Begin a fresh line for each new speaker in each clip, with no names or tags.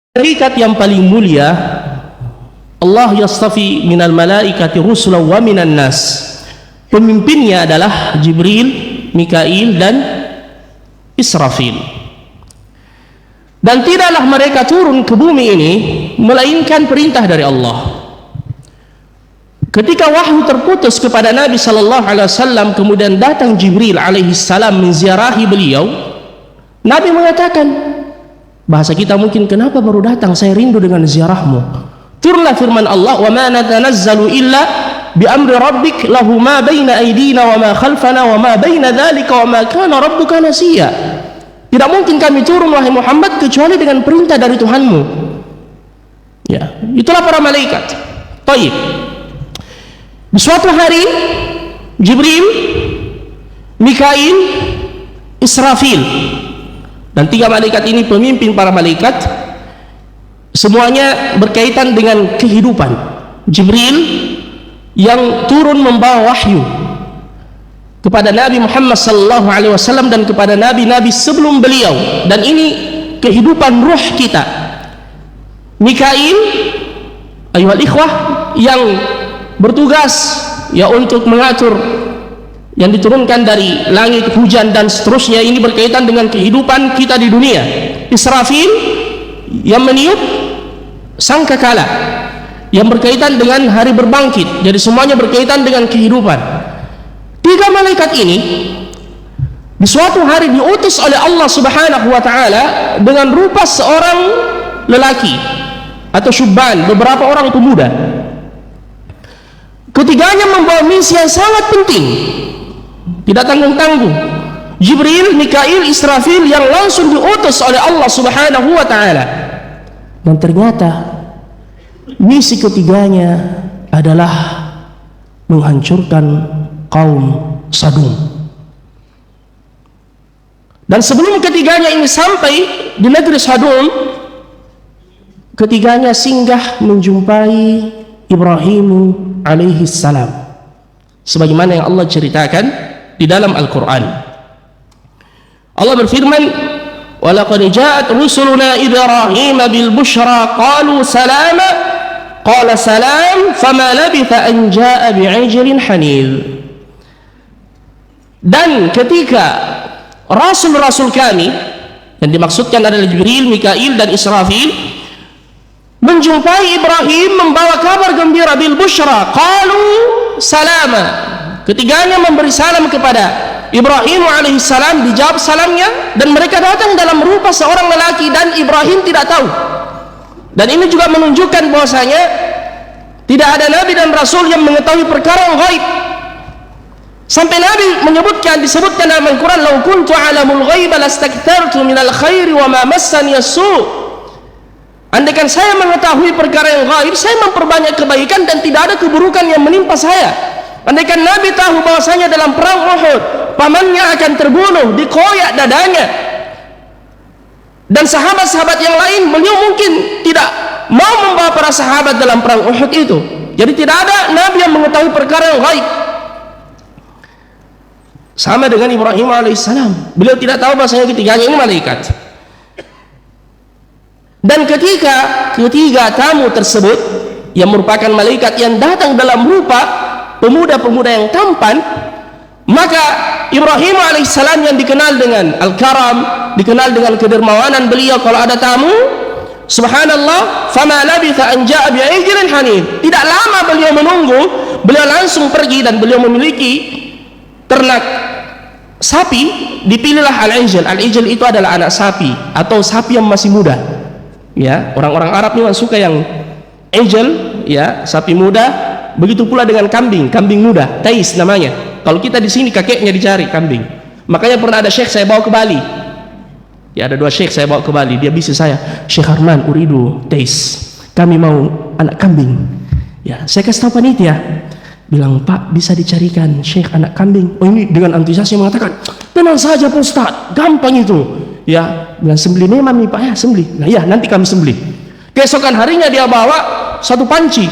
Malaikat yang paling mulia, Allah yastafi minal malaikati rusulan wa minan nas. Pemimpinnya adalah Jibril, Mikail dan Israfil. Dan tidaklah mereka turun ke bumi ini melainkan perintah dari Allah. Ketika wahyu terputus kepada Nabi sallallahu alaihi wasallam, kemudian datang Jibril alaihi salam menziarahi beliau, Nabi mengatakan, bahasa kita mungkin, kenapa baru datang, saya rindu dengan ziarahmu. Turunlah firman Allah, wa ma natanazzalu illa bi amri rabbik lahu ma baina aydina wa ma khalfana wa ma baina dzalika wa ma kana rabbuka nasiya. Tidak mungkin kami turun wahai Muhammad kecuali dengan perintah dari Tuhanmu. Ya, itulah para malaikat. Baik. Di suatu hari Jibril, Mikail, Israfil, dan tiga malaikat ini pemimpin para malaikat, semuanya berkaitan dengan kehidupan. Jibril yang turun membawa wahyu kepada Nabi Muhammad sallallahu alaihi wasallam dan kepada nabi-nabi sebelum beliau, dan ini kehidupan ruh kita. Mikail, ayuhal ikhwah, yang bertugas ya untuk mengatur yang diturunkan dari langit, hujan dan seterusnya, ini berkaitan dengan kehidupan kita di dunia. Israfil yang meniup sangkakala yang berkaitan dengan hari berbangkit. Jadi semuanya berkaitan dengan kehidupan. Tiga malaikat ini di suatu hari diutus oleh Allah Subhanahu wa taala dengan rupa seorang lelaki atau syubban, beberapa orang pemuda. Ketiganya membawa misi yang sangat penting, tidak tanggung-tanggung. Jibril, Mikail, Israfil yang langsung diutus oleh Allah Subhanahu wa taala. Dan ternyata misi ketiganya adalah menghancurkan kaum Sadum. Dan sebelum ketiganya ini sampai di negeri Sadum, ketiganya singgah menjumpai Ibrahim alaihi salam, sebagaimana yang Allah ceritakan di dalam Al-Quran. Allah berfirman, وَلَقَدْ جَاءَتْ رُسُلُنَا إِبْرَاهِيمَ بِالْبُشْرَى قَالُوا سَلَامًا قَالَ سَلَامٌ فَمَا لَبِثَ أَنْ جَاءَ بِعِجْلٍ حَنِيذٍ. Dan ketika rasul-rasul kami, yang dimaksudkan adalah Jibril, Mikail dan Israfil, menjumpai Ibrahim membawa kabar gembira, bil busyra qalu salama, ketiganya memberi salam kepada Ibrahim alaihissalam, dijawab salamnya, dan mereka datang dalam rupa seorang lelaki dan Ibrahim tidak tahu. Dan ini juga menunjukkan bahwasanya tidak ada nabi dan rasul yang mengetahui perkara yang gaib. Sampai Nabi menyebutkan, disebutkan dalam Al-Quran, "Lau kuntu alamul ghaiba lastakthartu minal khairi wa ma massani as-su'." Andaikan saya mengetahui perkara yang gaib, saya memperbanyak kebaikan dan tidak ada keburukan yang menimpa saya. Andaikan Nabi tahu bahwasanya dalam perang Uhud pamannya akan terbunuh, dikoyak dadanya, dan sahabat-sahabat yang lain, beliau mungkin tidak mau membawa para sahabat dalam perang Uhud itu. Jadi tidak ada Nabi yang mengetahui perkara yang gaib. Sama dengan Ibrahim alaihissalam, beliau tidak tahu bahwasanya ketiganya ini malaikat. Dan ketika ketiga tamu tersebut yang merupakan malaikat yang datang dalam rupa pemuda-pemuda yang tampan, maka Ibrahim alaihissalam yang dikenal dengan al-karam, dikenal dengan kedermawanan beliau kalau ada tamu, subhanallah, fama labitha an ja'a bi'ijlin hanif. Tidak lama beliau menunggu, beliau langsung pergi dan beliau memiliki ternak sapi. Dipilihlah al-ijl. Al-ijl itu adalah anak sapi atau sapi yang masih muda. Ya, orang-orang Arab memang suka yang ijl, ya, sapi muda. Begitu pula dengan kambing, kambing muda, tais namanya. Kalau kita di sini kakeknya dicari kambing. Makanya pernah ada syekh saya bawa ke Bali. Ya, ada dua syekh saya bawa ke Bali. Dia bisnis saya, Syekh Harman uridu tais. Kami mau anak kambing. Ya, saya kasih tahu panitia. Bilang, Pak, bisa dicarikan syekh anak kambing. Oh, ini dengan antusiasnya mengatakan, tenang saja Pak Ustaz, gampang itu. Ya, bilang, sembelih memang nih Pak, ya sembelih. Nah ya, nanti kami sembelih. Keesokan harinya dia bawa satu panci,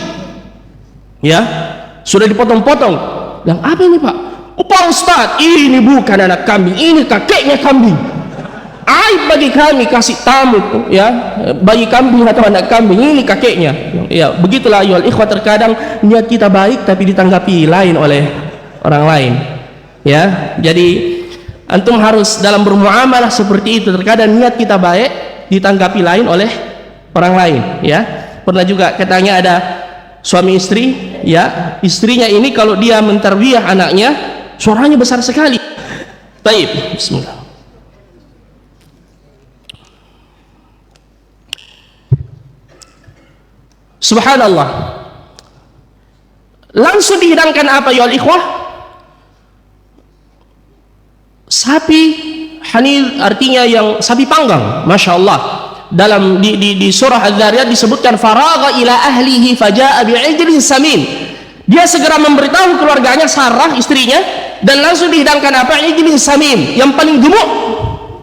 ya, sudah dipotong-potong. Bilang, apa ini Pak? Oh Pak Ustaz, ini bukan anak kambing, ini kakeknya kambing. aib bagi kami kasih tamu ya bagi kambing atau anak kambing ini kakeknya ya. Begitulah ayyuhal ikhwah, terkadang niat kita baik tapi ditanggapi lain oleh orang lain ya. Jadi antum harus dalam bermuamalah seperti itu, terkadang niat kita baik ditanggapi lain oleh orang lain ya. Pernah juga katanya ada suami istri ya, istrinya ini kalau dia mentarbiyah anaknya suaranya besar sekali. Baik, bismillah. Subhanallah, langsung dihidangkan apa ya ikhwah? Sapi hanil, artinya yang sapi panggang. Masya Allah, dalam di surah Az-Zariyat disebutkan faragha ila ahlihi faja'a bi'ijlin samin. Dia segera memberitahu keluarganya, Sarah istrinya, dan langsung dihidangkan apa? Ijlin samin, yang paling gemuk,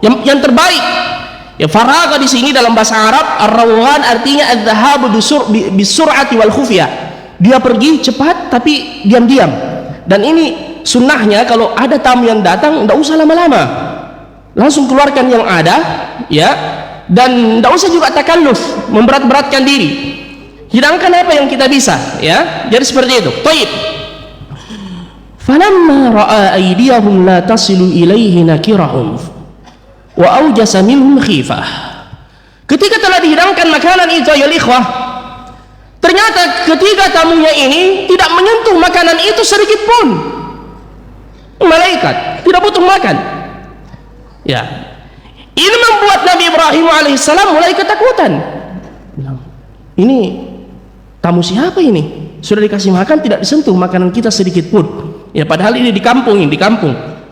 yang terbaik. Ya, faragha di sini dalam bahasa Arab ar-rawghan artinya adz-dzahabu bisur'ati wal khufya. Dia pergi cepat tapi diam-diam. Dan ini sunnahnya kalau ada tamu yang datang enggak usah lama-lama. Langsung keluarkan yang ada ya, dan enggak usah juga takalluf, memberat-beratkan diri. Hidangkan apa yang kita bisa ya. Jadi seperti itu. Baik. Falamma ra'a aydiyahum la tasilu ilaihi nakirahum wa aujasa minhum khifah. Ketika telah dihidangkan makanan itu ya ikhwah, ternyata ketiga tamunya ini tidak menyentuh makanan itu sedikit pun. Malaikat tidak butuh makan ya. Ini membuat Nabi Ibrahim alaihissalam mulai ketakutan. Ini tamu siapa ini? Sudah dikasih makan tidak disentuh makanan kita sedikit pun ya, padahal ini di kampung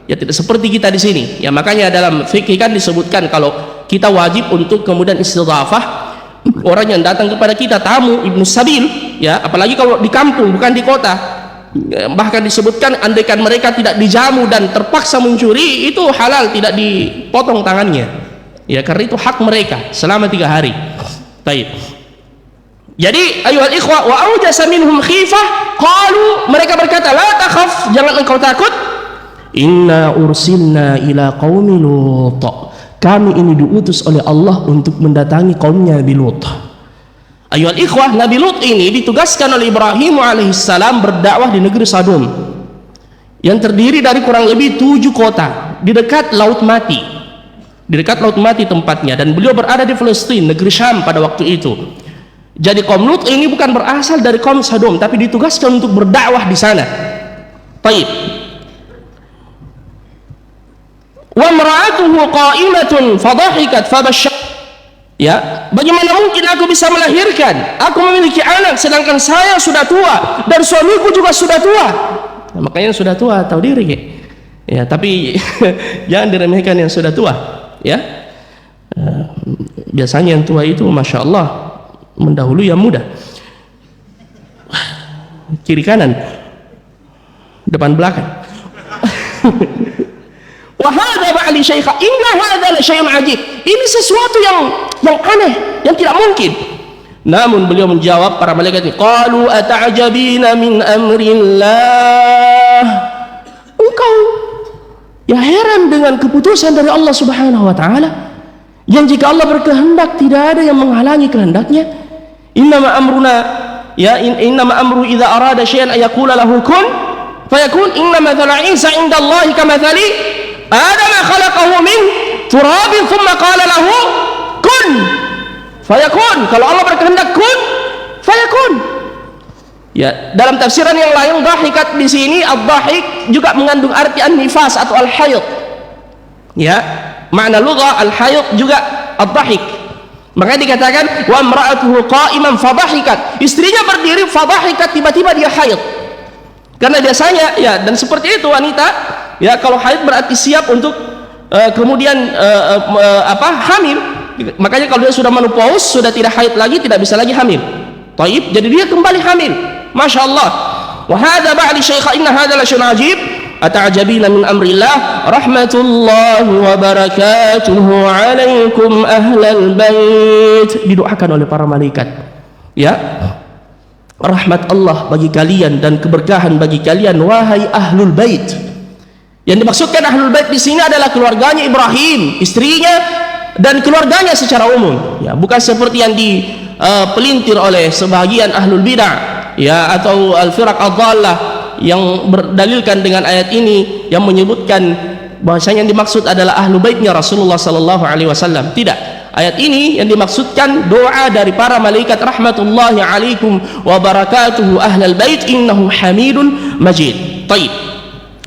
ya, tidak seperti kita di sini ya. Makanya dalam fikih kan disebutkan kalau kita wajib untuk kemudian istidhafah orang yang datang kepada kita, tamu ibnu sabil ya, apalagi kalau di kampung bukan di kota. Bahkan disebutkan andaikan mereka tidak dijamu dan terpaksa mencuri, itu halal, tidak dipotong tangannya ya, karena itu hak mereka selama 3 hari. Baik. Jadi ayuhal ikhwah, wa aujasa minhum khifah, qalu, mereka berkata, la takhaf, jangan engkau takut, inna ursilna ila qaumi Lut, kami ini diutus oleh Allah untuk mendatangi kaumnya Nabi Lut. Ayuhal ikhwah, Nabi Lut ini ditugaskan oleh Ibrahim alaihissalam berdakwah di negeri Sodom yang terdiri dari kurang lebih 7 kota di dekat Laut Mati, tempatnya, dan beliau berada di Palestina, negeri Syam pada waktu itu. Jadi kaum Lut ini bukan berasal dari kaum Sodom, tapi ditugaskan untuk berdakwah di sana. Baik. Wa imra'atuhu qa'imatun fadhahikat fabasyar. Ya, bagaimana mungkin aku bisa melahirkan? Aku memiliki anak sedangkan saya sudah tua dan suamiku juga sudah tua. Nah, makanya yang sudah tua tahu diri ya, tapi jangan diremehkan yang sudah tua ya. Biasanya yang tua itu masya Allah mendahului yang muda, kiri kanan, depan belakang. Wahada ba'li syaikha, inna hadha la syai'un ajib. Ini sesuatu yang aneh, yang tidak mungkin. Namun beliau menjawab, para malaikat ini, qalu ata'jabina min amrillah. Engkau ya heran dengan keputusan dari Allah Subhanahu wa taala, yang jika Allah berkehendak tidak ada yang menghalangi kehendaknya. Innama amruna ya innama amru idza arada syai'an ayaqula lahu kun fayakun. Inna mathala Isa 'inda Allah kamathali Adam khalaqahu min turabin thumma qala lahu kun fayakun. Kalau Allah berkehendak kun fayakun. Ya, dalam tafsiran yang lain dhahikat di sini ad-dhahik juga mengandung arti an-nifas atau al-hayd. Ya, makna lugha al-hayd juga ad-dhahik. Makanya dikatakan wa imra'atuhu qa'iman fadhahikat. Istrinya berdiri fadhahikat, tiba-tiba dia haid. Karena biasanya ya, dan seperti itu wanita ya, kalau haid berarti siap untuk kemudian hamil. Makanya kalau dia sudah menopause, sudah tidak haid lagi, tidak bisa lagi hamil. Taib, jadi dia kembali hamil. Masya Allah. Wa hadza ba'li syaikha inna hadza la syai'un ajib. Ata'jabina min amrillah rahmatullahi wa barakatuhu alaikum ahlal bait. Didoakan oleh para malaikat ya, rahmat Allah bagi kalian dan keberkahan bagi kalian wahai ahlul bait. Yang dimaksudkan ahlul bait di sini adalah keluarganya Ibrahim, istrinya dan keluarganya secara umum, ya, bukan seperti yang dipelintir oleh sebahagian ahlul bidah, ya, atau al-firaq ad-dhallah yang berdalilkan dengan ayat ini yang menyebutkan bahwasanya yang dimaksud adalah ahlu baitnya Rasulullah sallallahu alaihi wasallam. Tidak, ayat ini yang dimaksudkan doa dari para malaikat rahmatullahi alaikum wa barakatuhu ahlal bait innahu hamidun majid. Baik.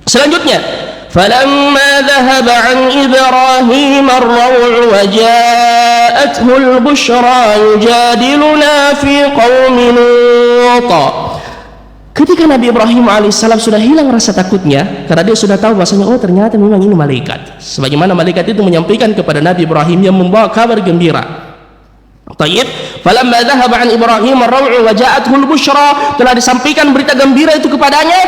Selanjutnya, falamma dhahaba an Ibrahim ar-raw'u wa ja'athu al-bushra yujadiluna fi qaumi Lut. Ketika Nabi Ibrahim alaihissalam sudah hilang rasa takutnya, karena dia sudah tahu bahasanya, oh ternyata memang ini malaikat, sebagaimana malaikat itu menyampaikan kepada Nabi Ibrahim yang membawa kabar gembira. Tayyib, falamma dhahaba an Ibrahim ar-raw'u wa ja'athu al-bushra, telah disampaikan berita gembira itu kepadanya,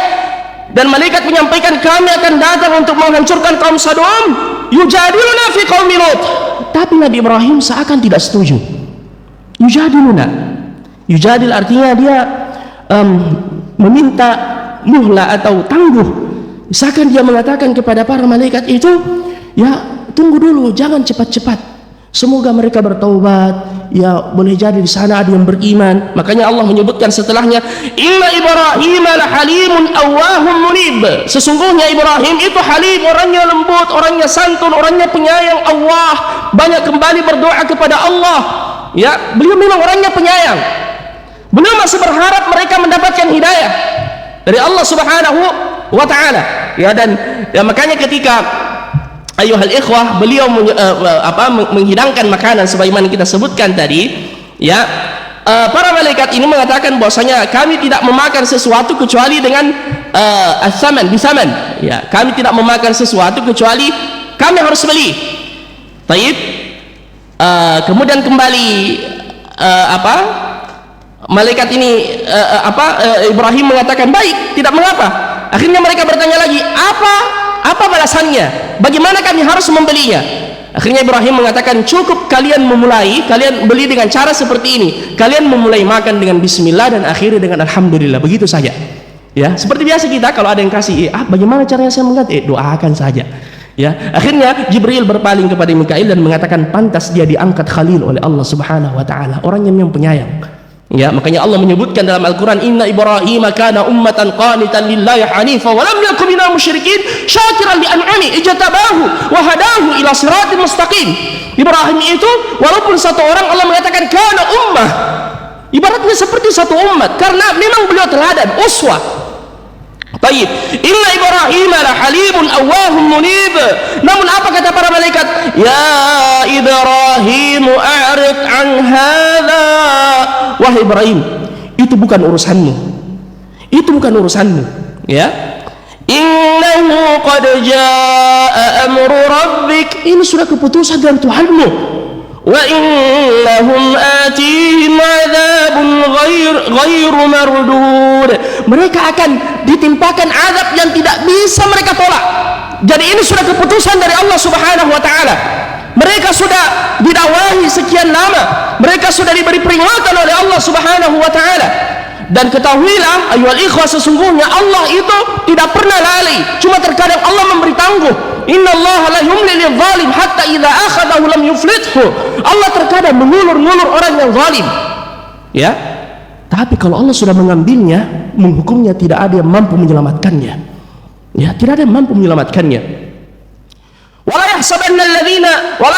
dan malaikat menyampaikan kami akan datang untuk menghancurkan kaum Sodom, yujadiluna fi qaumi Lut. Tapi Nabi Ibrahim seakan tidak setuju. Yujadiluna, yujadil artinya dia meminta muhla atau tangguh. Misalkan dia mengatakan kepada para malaikat itu, ya tunggu dulu, jangan cepat-cepat, semoga mereka bertaubat, ya boleh jadi di sana ada yang beriman. Makanya Allah menyebutkan setelahnya, inna Ibrahim la halimun awwahum munib, sesungguhnya Ibrahim itu halim, orangnya lembut, orangnya santun, orangnya penyayang Allah, banyak kembali berdoa kepada Allah. Ya, beliau memang orangnya penyayang. Beliau masih berharap mereka mendapatkan hidayah dari Allah Subhanahu wa ta'ala. Ya, dan ya, makanya ketika ayuhal ikhwah beliau menghidangkan makanan sebagaimana kita sebutkan tadi, ya, para malaikat ini mengatakan bahwasanya kami tidak memakan sesuatu kecuali dengan as-saman bisaman. Ya, kami tidak memakan sesuatu kecuali kami harus beli. Baik. Kemudian kembali malaikat ini Ibrahim mengatakan baik, tidak mengapa. Akhirnya mereka bertanya lagi, apa balasannya, bagaimana kami harus membelinya? Akhirnya Ibrahim mengatakan, cukup kalian beli dengan cara seperti ini, kalian memulai makan dengan bismillah dan akhiri dengan alhamdulillah, begitu saja. Ya, seperti biasa kita kalau ada yang kasih, bagaimana caranya saya mengganti? Doakan saja. Ya, akhirnya Jibril berpaling kepada Mikail dan mengatakan pantas dia diangkat khalil oleh Allah Subhanahu wa taala, orang yang memang penyayang. Ya, makanya Allah menyebutkan dalam Al-Quran, inna Ibrahim kana ummatan qanitan lillahi hanifa wa lam yakun minal musyrikin syakiran li an'ami ijtabahu wa hadahu ila siratin mustaqim. Ibrahim itu walaupun satu orang, Allah mengatakan kana ummah, ibaratnya seperti satu umat, karena memang beliau teladan, uswah. Baik, inna Ibrahim la halimun awwahum munib. Namun apa kata para malaikat? Ya Ibrahim a'rid an hadza. Wahai Ibrahim, itu bukan urusanmu. Itu bukan urusanmu, ya. Innahu qad jaa amru rabbik. Ini sudah keputusan dari Tuhanmu. Wa innahum atihim adzabun ghairu mardud. Mereka akan ditimpakan azab yang tidak bisa mereka tolak. Jadi ini sudah keputusan dari Allah Subhanahu wa taala. Mereka sudah didakwahi sekian lama, mereka sudah diberi peringatan oleh Allah Subhanahu wa taala. Dan ketahuilah ayyuhal ikhwah, sesungguhnya Allah itu tidak pernah lalai, cuma terkadang Allah memberi tangguh. Innallaha la yumli lidh-dhalim hatta idza akhadahu lam yuflithu. Allah terkadang mengulur-ngulur orang yang zalim. Ya. Tapi kalau Allah sudah mengambilnya, menghukumnya, tidak ada yang mampu menyelamatkannya. Ya, tidak ada yang mampu menyelamatkannya. ولا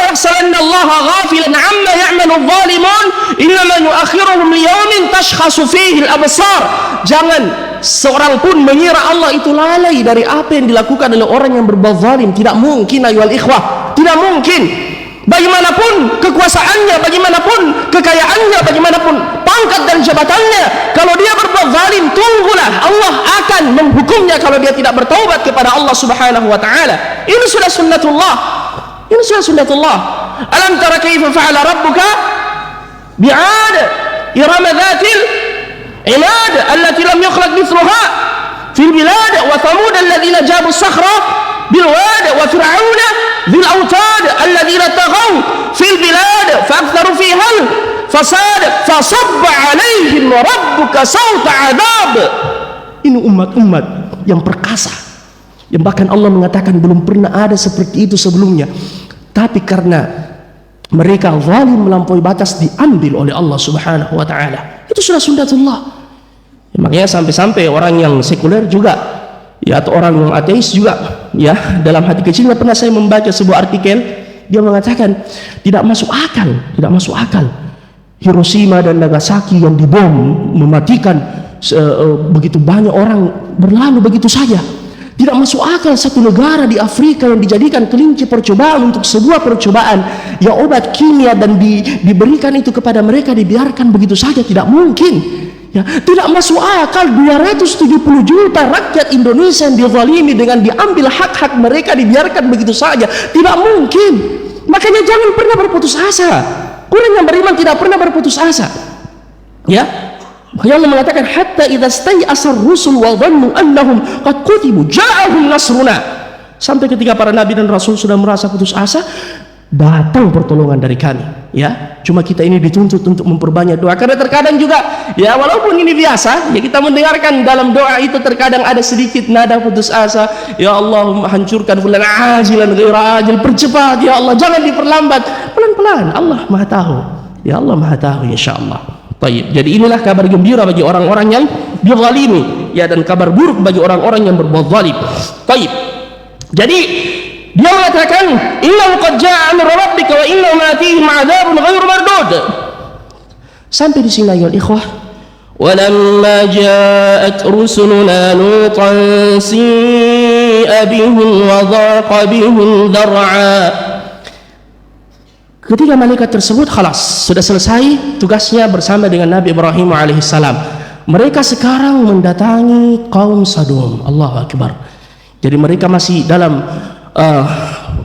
يحسبن الله غافلا عما يعمل الظالمون إنما يؤخرهم ليوم تشخص فيه الأبصار. Jangan seorang pun mengira Allah itu lalai dari apa yang dilakukan oleh orang yang berbuat zalim. Tidak mungkin ayyuhal ikhwah, tidak mungkin. Bagaimanapun kekuasaannya, bagaimanapun kekayaannya, bagaimanapun pangkat dan jabatannya, kalau dia berbuat zalim, tunggulah Allah akan menghukumnya kalau dia tidak bertaubat kepada Allah Subhanahu wa taala. Ini sudah sunnatullah. Ini sudah sunnatullah. Alam tara kaifa fa'ala rabbuka bi'ad iram dhatil imad allati lam yukhlaq mithluha fil bilad wa thamud alladhina jabu as-sakhra بالواد وفرعون ذي الأوتاد الذين طغوا في البلاد فأكثروا فيها الفساد فصب عليهم ربك صوت عذاب. Ini umat-umat yang perkasa, yang bahkan Allah mengatakan belum pernah ada seperti itu sebelumnya. Tapi karena mereka zalim melampaui batas diambil oleh Allah Subhanahu wa taala. Itu sudah sunnatullah. Ya, makanya sampai-sampai orang yang sekuler juga, ya, atau orang yang ateis juga, ya, dalam hati kecilnya pernah saya membaca sebuah artikel, dia mengatakan tidak masuk akal Hiroshima dan Nagasaki yang dibom mematikan begitu banyak orang berlalu begitu saja. Tidak masuk akal satu negara di Afrika yang dijadikan kelinci percobaan untuk sebuah percobaan yang obat kimia dan diberikan itu kepada mereka dibiarkan begitu saja. Tidak mungkin, ya. Tidak masuk akal 270 juta rakyat Indonesia yang dizalimi dengan diambil hak-hak mereka dibiarkan begitu saja. Tidak mungkin. Makanya jangan pernah berputus asa. Orang yang beriman tidak pernah berputus asa, ya. Makanya Allah mengatakan hatta idza stai'asar rusul wa dhannu annahum qad kutibu ja'ahum nasruna. Sampai ketika para nabi dan rasul sudah merasa putus asa, datang pertolongan dari kami, ya. Cuma kita ini dituntut untuk memperbanyak doa, karena terkadang juga, ya, walaupun ini biasa, ya, kita mendengarkan dalam doa itu terkadang ada sedikit nada putus asa. Ya Allah, hancurkan fulan ajilan ghaira ajil, percepat ya Allah, jangan diperlambat, pelan-pelan. Allah Maha tahu, ya, Allah Maha tahu, insyaallah. Baik, jadi inilah kabar gembira bagi orang-orang yang dizalimi, ya, dan kabar buruk bagi orang-orang yang berbuat zalim. Baik. Jadi dia mengatakan innahu qad jaa'a min rabbika wa innahu atihim 'adzabun ghairu mardud. Sampai di sini ya ikhwah. Walamma ja'at rusuluna lutan si'a bihim wa dhaqa bihim dar'a. Ketika malaikat tersebut khalas, sudah selesai tugasnya bersama dengan Nabi Ibrahim alaihissalam, mereka sekarang mendatangi kaum Sodom. Allahu Akbar. Jadi mereka masih dalam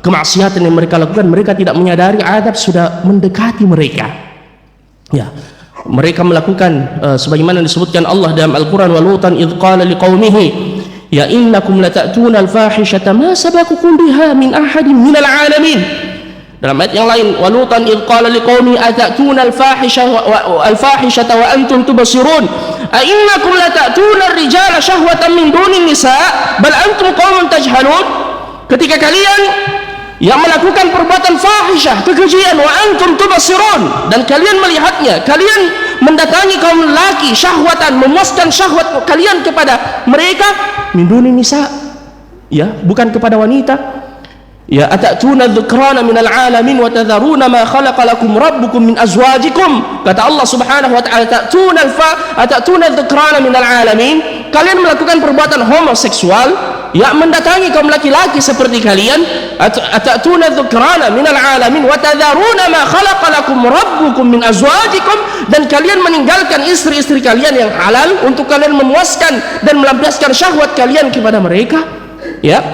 kemaksiatan yang mereka lakukan. Mereka tidak menyadari adab sudah mendekati mereka, ya. Mereka melakukan sebagaimana disebutkan Allah dalam Al-Quran, walutan idh qala liqaumihi ya innakum lata'tuna al-fahishata ma sabaqukum biha min ahadin minal alamin. Dalam ayat yang lain, walutan idh qala liqaumi atatuna al-fahishata wa antum tubsirun a innakum latatuna ar-rijala syahwatan min dunin nisa bal antum qaumun tajhalun. Ketika kalian yang melakukan perbuatan fahisyah, kekejian, wa antum tubsirun, dan kalian melihatnya, kalian mendatangi kaum lelaki syahwatan, memuaskan syahwat kalian kepada mereka min dunin nisa, ya, bukan kepada wanita. Ya, atatuna dhukrana minal alamin wa tadharuna ma khalaqa lakum rabbukum min azwajikum. Kata Allah Subhanahu wa taala, atatuna dhukrana minal alamin. Kalian melakukan perbuatan homoseksual, ya, mendatangi kaum laki-laki seperti kalian. Atatuna dhukrana minal alamin wa tadharuna ma khalaqa lakum rabbukum min azwajikum, dan kalian meninggalkan istri-istri kalian yang halal untuk kalian memuaskan dan melampiaskan syahwat kalian kepada mereka, ya.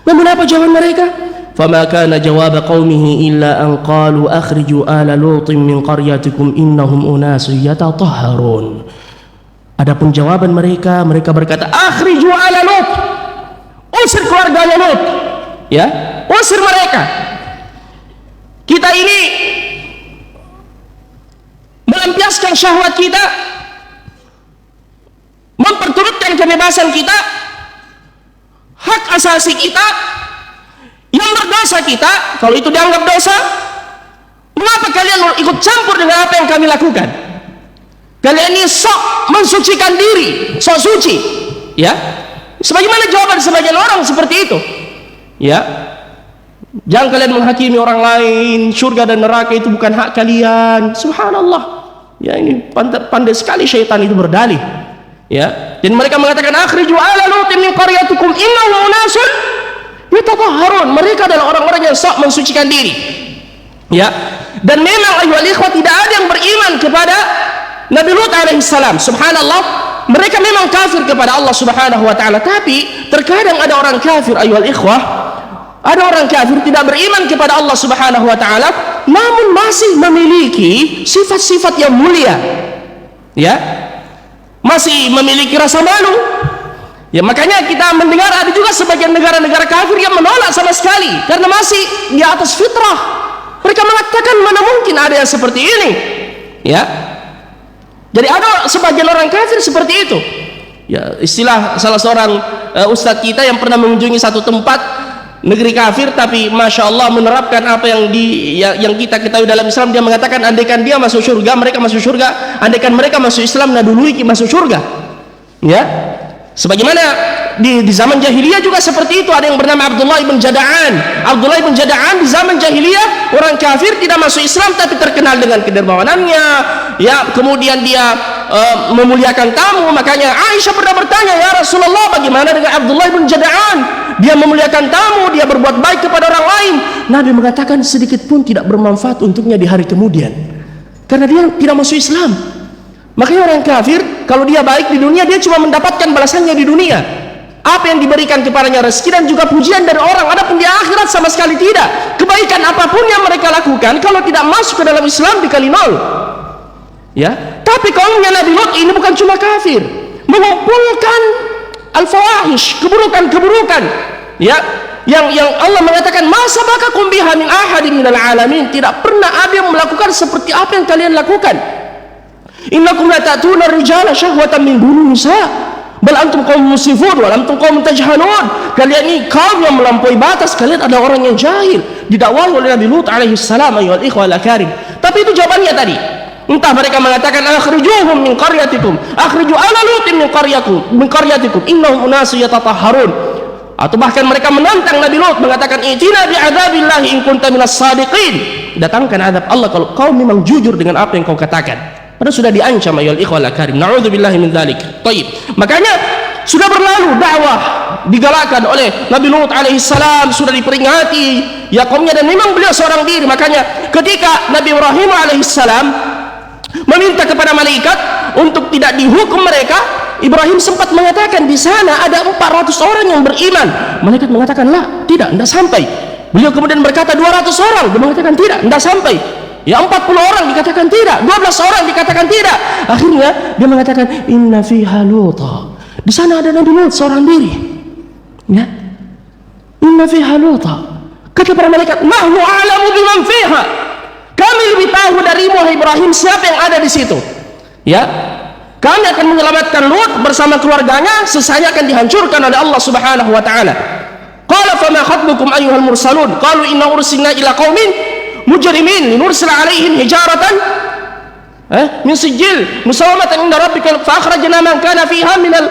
Namun apa jawaban mereka? Fama kana jawab qaumihi illa an qalu akhriju ala lutin min qaryatikum innahum unasun yatatahharun. Adapun jawaban mereka berkata akhriju ala lut, usir keluarganya Lut, ya, usir mereka. Kita ini melampiaskan syahwat kita, memperturutkan kebebasan kita, hak asasi kita, yang berdosa kita. Kalau itu dianggap dosa, mengapa kalian ikut campur dengan apa yang kami lakukan? Kalian ini sok mensucikan diri, sok suci, ya. Sebagaimana jawaban sebagian orang seperti itu, ya. Jangan kalian menghakimi orang lain, surga dan neraka itu bukan hak kalian. Subhanallah, ya, ini pandai sekali syaitan itu berdalih, ya. Dan mereka mengatakan akhriju ala lutin min qaryatikum innahum unasun yatatahharun. Mereka adalah orang-orang yang sok mensucikan diri, ya. Dan memang ayyuhal ikhwah, tidak ada yang beriman kepada Nabi Lut alaihissalam. Subhanallah, mereka memang kafir kepada Allah Subhanahu wa taala. Tapi terkadang ada orang kafir ayyuhal ikhwah, ada orang kafir tidak beriman kepada Allah Subhanahu wa taala, namun masih memiliki sifat-sifat yang mulia, ya, masih memiliki rasa malu, ya. Makanya kita mendengar ada juga sebagian negara-negara kafir yang menolak sama sekali karena masih di atas fitrah. Mereka mengatakan mana mungkin ada yang seperti ini, ya. Jadi ada sebagian orang kafir seperti itu, ya. Istilah salah seorang ustadz kita yang pernah mengunjungi satu tempat, negeri kafir, tapi masya Allah menerapkan apa yang kita ketahui dalam Islam. Dia mengatakan andaikan dia masuk surga, mereka masuk surga. Andaikan mereka masuk Islam, nah dulu masuk surga. Ya, sebagaimana di zaman jahiliyah juga seperti itu. Ada yang bernama Abdullah ibn Jada'an. Abdullah ibn Jada'an di zaman jahiliyah orang kafir, tidak masuk Islam tapi terkenal dengan kedermawanannya. Ya, kemudian dia memuliakan tamu. Makanya Aisyah pernah bertanya, ya Rasulullah, bagaimana dengan Abdullah ibn Jada'an? Dia memuliakan tamu, dia berbuat baik kepada orang lain. Nabi mengatakan sedikit pun tidak bermanfaat untuknya di hari kemudian, karena dia tidak masuk Islam. Makanya orang kafir kalau dia baik di dunia, dia cuma mendapatkan balasannya di dunia, apa yang diberikan kepadanya, rezeki dan juga pujian dari orang. Adapun di akhirat sama sekali tidak. Kebaikan apapun yang mereka lakukan, kalau tidak masuk ke dalam Islam dikali nol. Ya, tapi kaumnya Nabi Lut ini bukan cuma kafir, mengumpulkan al-fawahish, keburukan-keburukan, ya, yang Allah mengatakan masa bakakum biha min ahadin minal alamin, tidak pernah ada yang melakukan seperti apa yang kalian lakukan. Innakum la ta'tuna rijala syahwatan min duni nisa bal antum qaum musrifun wa antum qaum tajhalun. Kalian ini kaum yang melampaui batas, kalian adalah orang yang jahil. Didakwahi oleh Nabi Lut alaihi salam, ayyuhal ikhwal akarim. Tapi itu jawabannya tadi. Entah mereka mengatakan akhrijuhum min qaryatikum, akhriju ala lutin min qaryatikum innahum unasun yatatahharun, atau bahkan mereka menantang Nabi Lut mengatakan itina bi'adzabillahi in kunta minas sadiqin, datangkan azab Allah kalau kau memang jujur dengan apa yang kau katakan. Padahal sudah diancam, ayyuhal ikhwal karim, na'udzubillahi min dzalik. Baik, makanya sudah berlalu dakwah digalakkan oleh Nabi Lut alaihi salam, sudah diperingati ya kaumnya, dan memang beliau seorang diri. Makanya ketika Nabi Ibrahim alaihi salam meminta kepada malaikat untuk tidak dihukum mereka, Ibrahim sempat mengatakan di sana ada 400 orang yang beriman. Malaikat mengatakan lah, tidak sampai. Beliau kemudian berkata 200 orang, dia mengatakan tidak sampai. Ya 40 orang dikatakan tidak, 12 orang dikatakan tidak. Akhirnya dia mengatakan inna fiha Luta, di sana ada Nabi Lut seorang diri. Ya, inna fiha Luta. Kata para malaikat, nahnu a'lamu biman fiha, kami lebih tahu darimu wahai Ibrahim siapa yang ada di situ. Ya, kami akan menyelamatkan Lut bersama keluarganya, sesanya akan dihancurkan oleh Allah Subhanahu wa taala. Qala fama khatbukum ayyuhal mursalun? Qalu inna ursilna ila qaumin mujrimin linursila alaihim hijaratan min sijil musawamatan inda rabbika fa akhrajna man kana fiha minal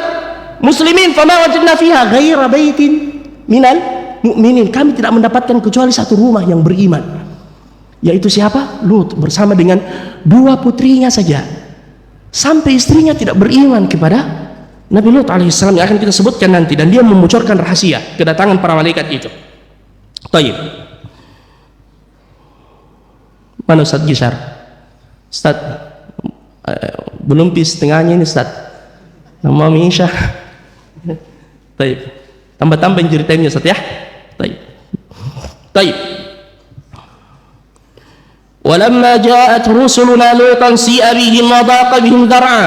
muslimin fama wajadna fiha ghaira baitin minal mu'minin. Kami tidak mendapatkan kecuali satu rumah yang beriman, yaitu siapa? Lut bersama dengan 2 putrinya saja, sampai istrinya tidak beriman kepada Nabi Lut alaihissalam yang akan kita sebutkan nanti, dan dia membocorkan rahasia kedatangan para malaikat itu. Taib, mana Ustaz Gisar? Ustaz belum setengahnya ini Ustaz, nama Misha. Taib, tambah-tambahin ceritanya Ustaz ya. Taib. Walamma ja'at rusuluna lutan si'a bihim wa daqa bihim dar'a.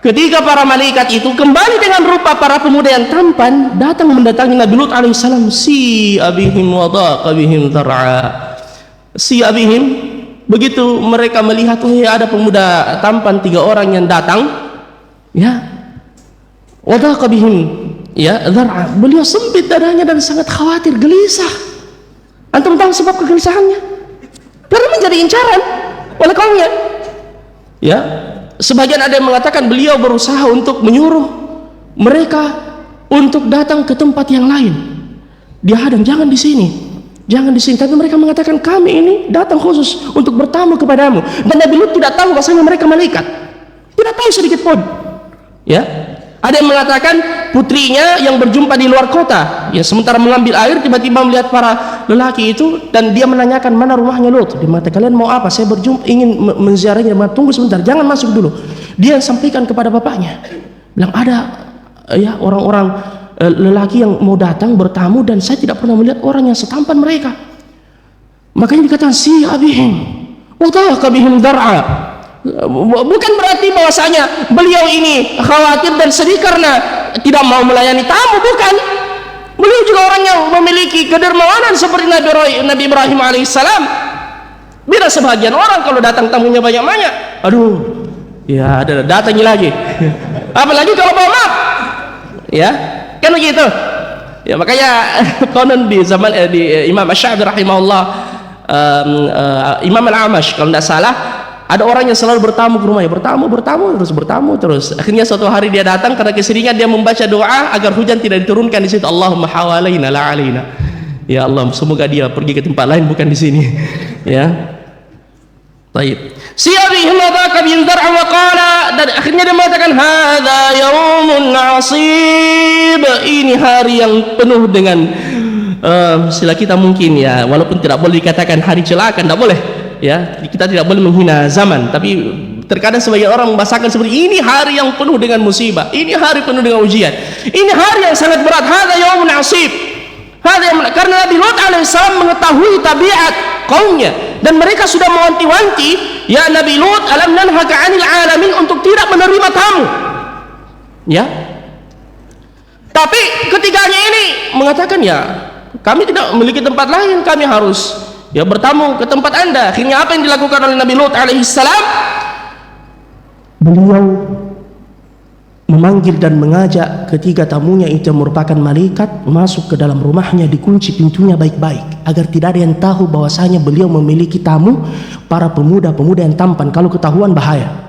Ketika para malaikat itu kembali dengan rupa para pemuda yang tampan, datang mendatangi Nabi Lut alaihissalam, si'a bihim wa daqa bihim dar'a. Si'a bihim, begitu mereka melihat ada pemuda tampan 3 orang yang datang, ya, wa daqa bihim ya dar'a, beliau sempit dadanya dan sangat khawatir, gelisah. Antum tahu sebab kegelisahannya? Karena menjadi incaran oleh kaumnya. Ya, sebagian ada yang mengatakan beliau berusaha untuk menyuruh mereka untuk datang ke tempat yang lain. Dia hadang, jangan di sini, jangan di sini. Tapi mereka mengatakan kami ini datang khusus untuk bertamu kepadamu. Dan Nabi Lut tidak tahu bahwasanya mereka malaikat, tidak tahu sedikit pun. Ya, ada yang mengatakan putrinya yang berjumpa di luar kota, ya, sementara mengambil air tiba-tiba melihat para lelaki itu, dan dia menanyakan mana rumahnya Lut. Dia mengatakan kalian mau apa? Saya berjumpa ingin menziarahinya. Tunggu sebentar, jangan masuk dulu. Dia sampaikan kepada bapaknya, bilang ada ya orang-orang lelaki yang mau datang bertamu, dan saya tidak pernah melihat orang yang setampan mereka. Makanya dikatakan si abihim wa taqa bihim dar'a. Bukan berarti bahwasanya beliau ini khawatir dan sedih karena tidak mau melayani tamu, bukan. Beliau juga orang yang memiliki kedermawanan seperti Nabi Ibrahim alaihissalam. Bila sebagian orang kalau datang tamunya banyak-banyak, aduh, ya ada datangi lagi. Apalagi kalau bawa map, ya, kan begitu. Ya makanya konon di zaman di Imam Asy-Syafi'i rahimahullah, Imam Al-Amash kalau tidak salah, ada orang yang selalu bertamu ke rumahnya, bertamu terus. Akhirnya suatu hari dia datang karena keseringan dia membaca doa agar hujan tidak diturunkan di situ. Allahumma hawalaina la alaina. Ya Allah, semoga dia pergi ke tempat lain bukan di sini. Ya. Baik. Siyabihim dzaka bin dar'a wa qala, dan akhirnya dia mengatakan hadza yaumun 'asib. Ini hari yang penuh dengan istilah kita mungkin ya, walaupun tidak boleh dikatakan hari celaka, tidak boleh. Ya, kita tidak boleh menghina zaman, tapi terkadang sebagian orang membahasakan seperti ini hari yang penuh dengan musibah, ini hari penuh dengan ujian, ini hari yang sangat berat. Hadza yaumun 'asib. Karena Nabi Lut alaihissalam mengetahui tabiat kaumnya dan mereka sudah mewanti-wanti, ya Nabi Lut, alam nanhaka 'anil 'alamin, untuk tidak menerima tamu. Ya. Tapi ketiganya ini mengatakan, ya kami tidak memiliki tempat lain, kami harus ya bertamu ke tempat Anda. Akhirnya apa yang dilakukan oleh Nabi Lut alaihissalam? Beliau memanggil dan mengajak ketiga tamunya itu merupakan malaikat masuk ke dalam rumahnya, dikunci pintunya baik-baik agar tidak ada yang tahu bahwasanya beliau memiliki tamu, para pemuda-pemuda yang tampan. Kalau ketahuan bahaya.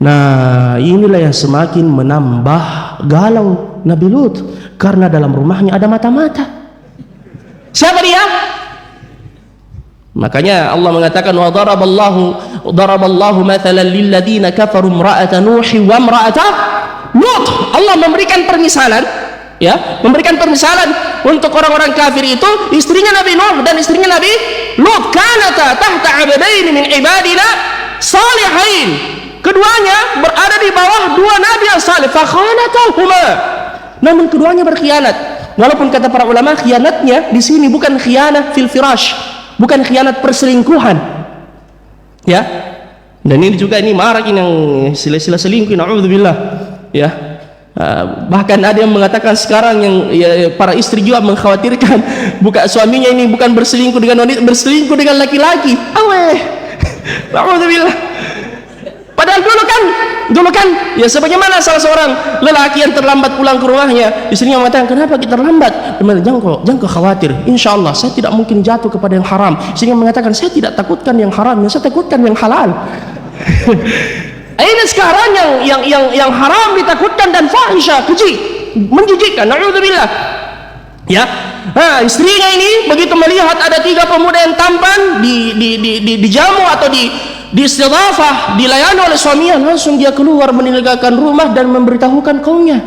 Nah, inilah yang semakin menambah galau Nabi Lut karena dalam rumahnya ada mata-mata. Siapa dia? Makanya Allah mengatakan wa daraballahu mathalan lil ladina kafaru imra'ata nuhi wa imra'ata Lut. Allah memberikan permisalan, ya, memberikan permisalan untuk orang-orang kafir itu, istrinya Nabi Nuh dan istrinya Nabi Lut, kanata tahta abdaini min ibadina salihain. Keduanya berada di bawah dua nabi yang saleh, fa khanatahuma. Namun keduanya berkhianat. Walaupun kata para ulama khianatnya di sini bukan khianat fil firash, bukan khianat perselingkuhan, ya. Dan ini juga ini marak yang sila-sila selingkuh, naudzubillah, ya. Bahkan ada yang mengatakan sekarang yang ya, para istri juga mengkhawatirkan bukan suaminya ini bukan berselingkuh dengan wanita, berselingkuh dengan laki-laki. Aweh, naudzubillah. Padahal dulu kan ya sebagaimana salah seorang lelaki yang terlambat pulang ke rumahnya, istrinya mengatakan, kenapa kita terlambat? Jangan khawatir, insya Allah saya tidak mungkin jatuh kepada yang haram. Istrinya mengatakan, saya tidak takutkan yang haram, saya takutkan yang halal. Ini sekarang yang haram ditakutkan dan fahisha, keji, menjijikkan, naudzubillah. Ya, nah, istrinya ini begitu melihat ada tiga pemuda yang tampan dijamu atau diistidhafah, dilayani oleh suaminya, langsung dia keluar meninggalkan rumah dan memberitahukan kaumnya.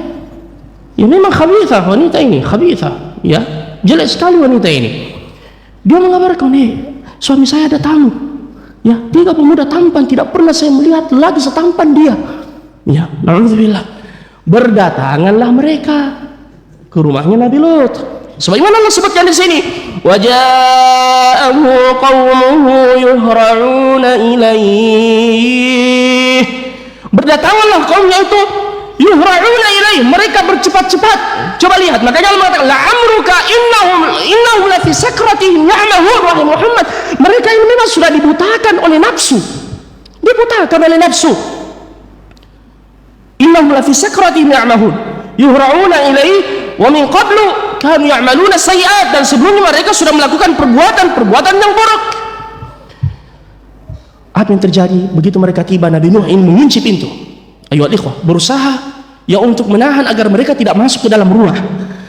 Ya memang khabithah wanita ini, khabithah, ya, jelek sekali wanita ini. Dia mengabarkan, suami saya ada tamu, ya, tiga pemuda tampan, tidak pernah saya melihat lagi setampan dia. Ya, alhamdulillah. Berdatanganlah mereka ke rumahnya Nabi Lut. Sebagaimana Allah sebutkan di sini, waja'ahu qaumuhu yuhra'una ilaih. Berdatanglah kaumnya itu, yuhra'una ilaih, mereka bercepat-cepat. Coba lihat, makanya Allah mengatakan, la'amruka innahum la fi sakratihim ya'mahun. Wahai Muhammad, mereka ini memang sudah dibutakan oleh nafsu. Dibutakan oleh nafsu. Innahum la fi sakratihim ya'mahun. Yuhra'una ilaih wa min qablu kanu ya'maluna sayyi'at, dan sebelumnya mereka sudah melakukan perbuatan yang buruk. Apa yang terjadi begitu mereka tiba? Nabi Nuh ini mengunci pintu. Ayo ikhwah, berusaha ya untuk menahan agar mereka tidak masuk ke dalam rumah,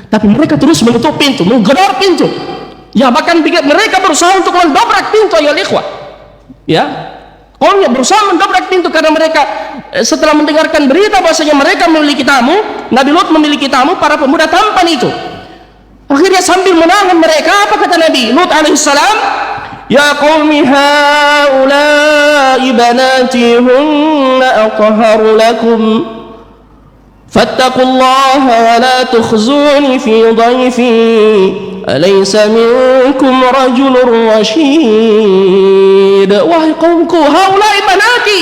tapi mereka terus menutup pintu, menggedor pintu. Ya bahkan mereka berusaha untuk mendobrak pintu, ayo ikhwah. Ya, kaumnya berusaha mendobrak pintu karena mereka setelah mendengarkan berita bahwasanya mereka memiliki tamu, Nabi Lut memiliki tamu, para pemuda tampan itu. Akhirnya sambil menahan mereka, apa kata Nabi Lut alaihissalam? Ya qaumi haula'i banati hunna atharu lakum fattaqullaha wa la tukhzuni fi dhayfi alaysa minkum rajulun rashid. Wahai kaumku, haula'i banati,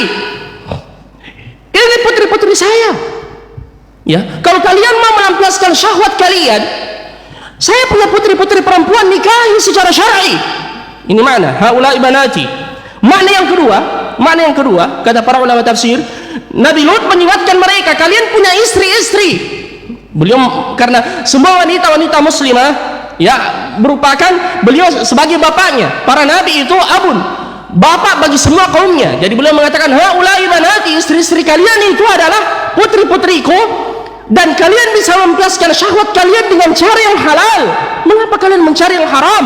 ini putri-putri saya. Ya, kalau kalian mau melampiaskan syahwat kalian, saya punya putri-putri perempuan, nikahi secara syar'i. Ini mana haula'i banati. Makna yang kedua kata para ulama tafsir, Nabi Lut mengingatkan mereka, kalian punya istri-istri, Beliau karena semua wanita-wanita muslimah ya merupakan beliau sebagai bapaknya. Para nabi itu abun, bapak bagi semua kaumnya. Jadi beliau mengatakan, haulai banati, istri-istri kalian itu adalah putri-putriku, dan kalian bisa memuaskan syahwat kalian dengan cara yang halal. Mengapa kalian mencari yang haram?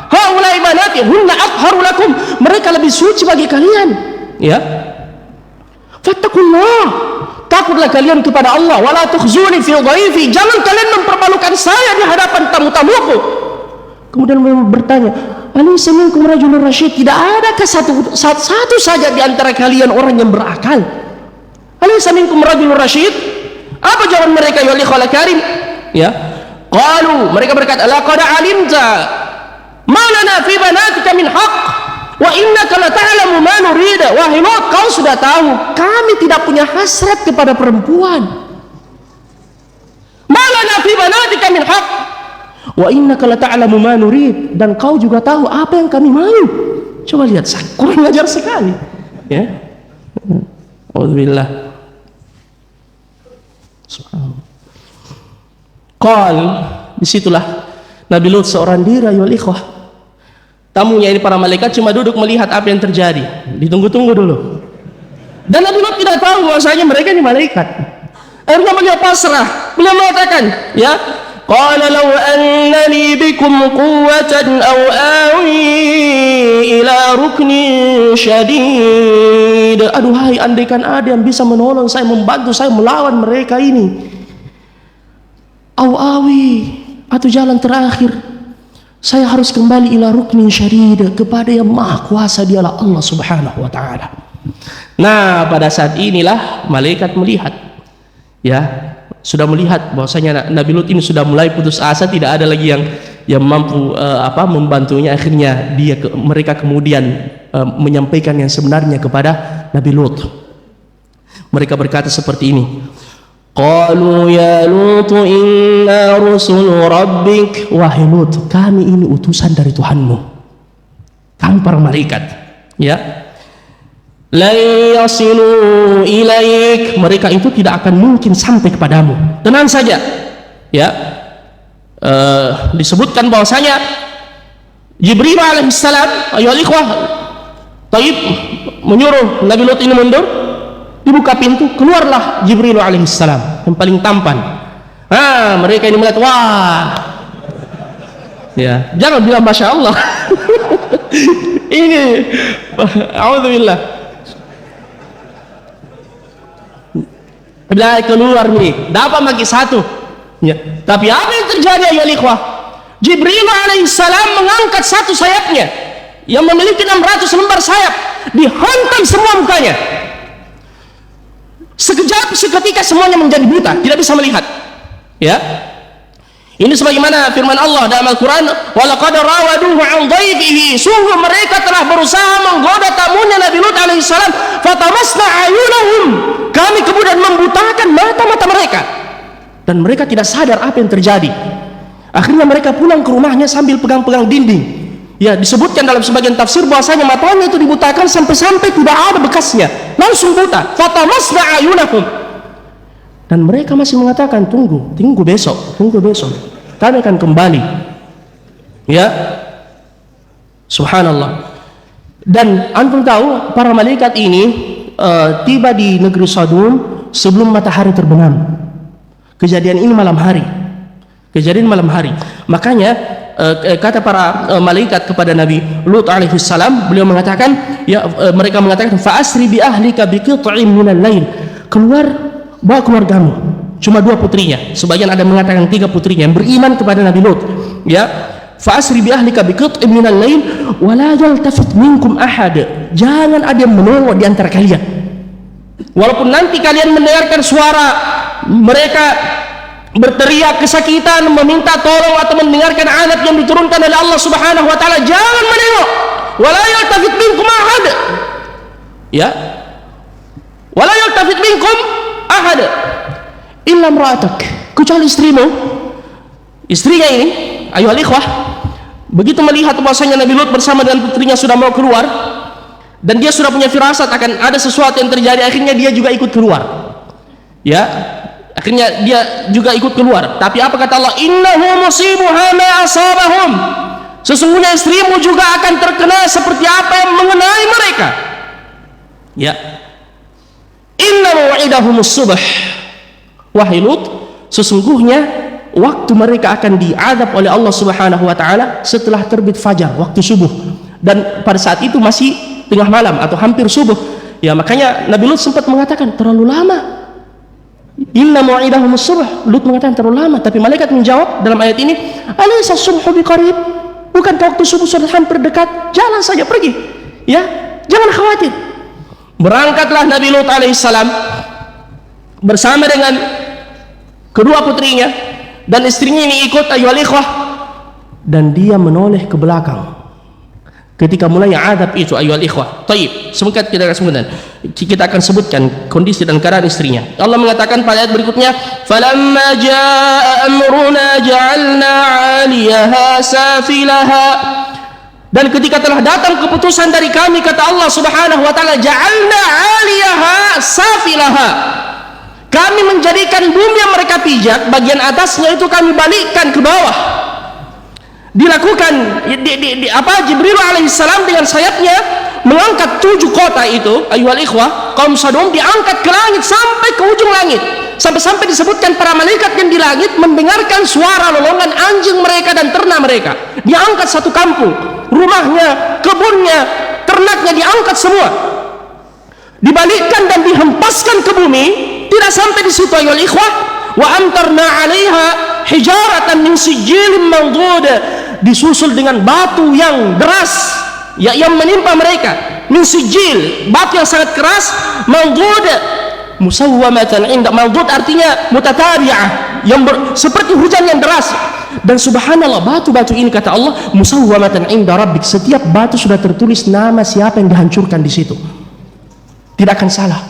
Haulai banati hunna athharu lakum, mereka lebih suci bagi kalian. Ya, fattaqullah, takutlah kalian kepada Allah. Wala tukhzuni fi dhaifi, jangan kalian mempermalukan saya di hadapan tamu-tamuku. Kemudian beliau bertanya, alaysa minkum rajulun rasyid, tidak adakah satu saja di antara kalian orang yang berakal? Alaysa minkum rajulun rasyid? Apa jawaban mereka? Ya liqala karim, ya, qalu, mereka berkata, laqad alimta ma lana fi banatika min haqq wa innaka la ta'lamu ma nurid. Wahai Lot, kau sudah tahu kami tidak punya hasrat kepada perempuan. Ma lana fi banatika min haqq wa innaka la ta'lamu ma nurid, dan kau juga tahu apa yang kami mau. Coba lihat, kurang ajar sekali, ya. Alhamdulillah. Qal, disitulah Nabi Lut seorang diri, wal ikhwah. Tamunya ini para malaikat cuma duduk melihat apa yang terjadi. Ditunggu-tunggu dulu. Dan Nabi Lut tidak tahu bahwasanya mereka ini malaikat. Akhirnya beliau pasrah. Beliau mengatakan, ya, qala law annani bikum quwwatan aw awi ila ruknin syadid. Aduhai, andaikan ada yang bisa menolong saya, membantu saya melawan mereka ini. Aw awi, atau jalan terakhir, saya harus kembali ila ruknin syadid, kepada yang maha kuasa, dialah Allah subhanahu wa ta'ala. Nah, pada saat inilah malaikat melihat, ya, sudah melihat bahwasanya Nabi Lut ini sudah mulai putus asa, tidak ada lagi yang mampu membantunya. Akhirnya mereka kemudian menyampaikan yang sebenarnya kepada Nabi Lut. Mereka berkata seperti ini, qalu ya Lut inna rusul rabbik, wahai Lut, kami ini utusan dari Tuhanmu, kami para malaikat, ya, la yasilu ilaik, mereka itu tidak akan mungkin sampai kepadamu, tenang saja, ya. Disebutkan bahwasanya Jibril alaihissalam, ayo ikhwah, taib, menyuruh Nabi Lut ini mundur. Dibuka pintu, keluarlah Jibril alaihissalam yang paling tampan. Mereka ini melihat, wah, ya, jangan bilang masya Allah. Ini alhamdulillah. Bila keluar nih, dapat lagi satu, ya. Tapi apa yang terjadi, ya ikhwah? Jibril alaihissalam mengangkat satu sayapnya yang memiliki 600 lembar sayap, dihantam semua mukanya. Sekejap, seketika semuanya menjadi buta, tidak bisa melihat, ya. Ini sebagaimana firman Allah dalam Al-Quran, walaqad rawaduhu an dhaifihi, sungguh mereka telah berusaha menggoda tamunya Nabi Lut alaihissalam, fatamasna ayunahum, kami kemudian membutakan mata-mata mereka, dan mereka tidak sadar apa yang terjadi. Akhirnya mereka pulang ke rumahnya sambil pegang-pegang dinding. Ya, disebutkan dalam sebagian tafsir bahwasanya matanya itu dibutakan sampai-sampai tidak ada bekasnya, langsung buta. Fatamasna ayunahum, dan mereka masih mengatakan, tunggu besok, kami akan kembali, ya. Subhanallah. Dan antum tahu, para malaikat ini tiba di negeri Sodom sebelum matahari terbenam. Kejadian ini malam hari, makanya kata para malaikat kepada Nabi Lut alaihissalam, beliau mengatakan, ya, mereka mengatakan, fa asri bi ahlika bi qit'in minal lail, bawa keluargamu, cuma 2 putrinya, sebagian ada mengatakan 3 putrinya yang beriman kepada Nabi Lut, ya. Fa asri bi ahlika bi qit'in minal lail wa la yaltafit minkum ahad, jangan ada yang menoleh di antara kalian, walaupun nanti kalian mendengarkan suara mereka berteriak kesakitan, meminta tolong atau mendengarkan azab yang diturunkan oleh Allah Subhanahu wa taala, jangan menengok. Wala yaltafit minkum ahad, ya, wala yaltafit minkum ahad illa imra'atak, kecuali istrinya ini, ayuhal ikhwah, begitu melihat bahwasanya Nabi Lut bersama dengan putrinya sudah mau keluar, dan dia sudah punya firasat akan ada sesuatu yang terjadi, akhirnya dia juga ikut keluar, ya. Akhirnya dia juga ikut keluar. Tapi apa kata Allah? Innahu musibuha ma asabahum. Sesungguhnya istrimu juga akan terkena seperti apa yang mengenai mereka. Ya. Inna mau'idahumus subh. Wahai Lut, sesungguhnya waktu mereka akan diadab oleh Allah Subhanahu wa taala setelah terbit fajar, waktu subuh. Dan pada saat itu masih tengah malam atau hampir subuh. Ya, makanya Nabi Lut sempat mengatakan terlalu lama. Inna mau'idahumus subh. Lut mengatakan terlalu lama, tapi malaikat menjawab dalam ayat ini, alaysa subhu biqarib? Bukankah waktu subuh sudah hampir dekat? Jalan saja pergi. Ya, jangan khawatir. Berangkatlah Nabi Lut alaihissalam bersama dengan kedua putrinya dan istrinya ini ikut, ayyuhal ikhwah, dan dia menoleh ke belakang ketika mulai adab itu, ayyuhal ikhwah. Taib, semoga kita akan sebutkan kondisi dan keadaan istrinya. Allah mengatakan pada ayat berikutnya, falamma jaa amruna ja'alna 'aliyaha safilaha. Dan ketika telah datang keputusan dari kami, kata Allah Subhanahu wa taala, ja'alna 'aliyaha safilaha. Kami menjadikan bumi yang mereka pijak, bagian atasnya itu kami balikkan ke bawah. Dilakukan Jibril alaihissalam dengan sayapnya mengangkat 7 kota itu, ayyuhal ikhwah, kaum Sodom, diangkat ke langit sampai ke ujung langit. Sampai-sampai disebutkan para malaikat yang di langit mendengarkan suara lolongan anjing mereka dan ternak mereka. Diangkat satu kampung, rumahnya, kebunnya, ternaknya diangkat semua, dibalikkan dan dihempaskan ke bumi. Tidak sampai di situ, ayyuhal ikhwah, wa amtarna 'alaiha hijaratan min sijilin mandud. Disusul dengan batu yang deras, ya, yang menimpa mereka. Min sijil, batu yang sangat keras, mandud musawwamatan inda. Mandud artinya mutatabi'ah, yang seperti hujan yang deras. Dan subhanallah, batu-batu ini kata Allah musawwamatan inda rabbik, setiap batu sudah tertulis nama siapa yang dihancurkan di situ, tidak akan salah.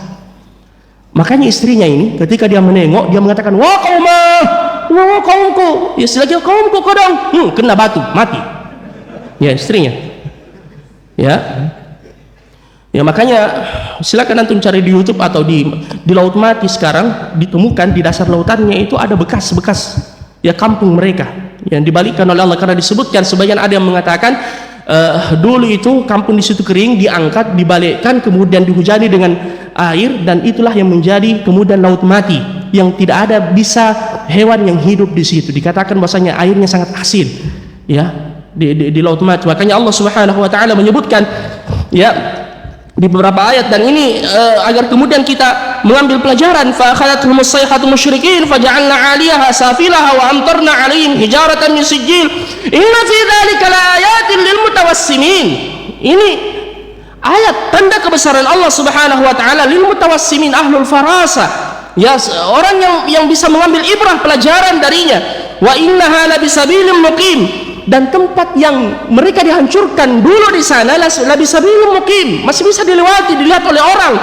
Makanya istrinya ini ketika dia menengok, dia mengatakan, wah qaumah, wah kaumku. Ya selagi kaumku kadang kena batu mati. Ya istrinya. Ya. Ya makanya silakan antum cari di YouTube atau di Laut Mati sekarang ditemukan di dasar lautannya itu ada bekas-bekas ya kampung mereka yang dibalikkan oleh Allah, karena disebutkan sebagian ada yang mengatakan dulu itu kampung di situ kering, diangkat, dibalikkan, kemudian dihujani dengan air, dan itulah yang menjadi kemudian Laut Mati yang tidak ada bisa hewan yang hidup di situ. Dikatakan bahwasanya airnya sangat asin ya di Laut Mati. Makanya Allah Subhanahu wa taala menyebutkan ya di beberapa ayat, dan ini agar kemudian kita mengambil pelajaran. Fa akhadhatuhum as-sayhatu musyrikin faja'alna 'aliyaha safilaha wa amtarna 'alaihim hijaratan min sijil inna fi dzalika laayatin lil mutawassimin. Ini ayat tanda kebesaran Allah Subhanahu wa taala lil mutawassimin, ahlul farasa, ya orang yang bisa mengambil ibrah pelajaran darinya. Wa innaha labisabilim muqim, dan tempat yang mereka dihancurkan dulu di sana labisabilim muqim, masih bisa dilewati, dilihat oleh orang.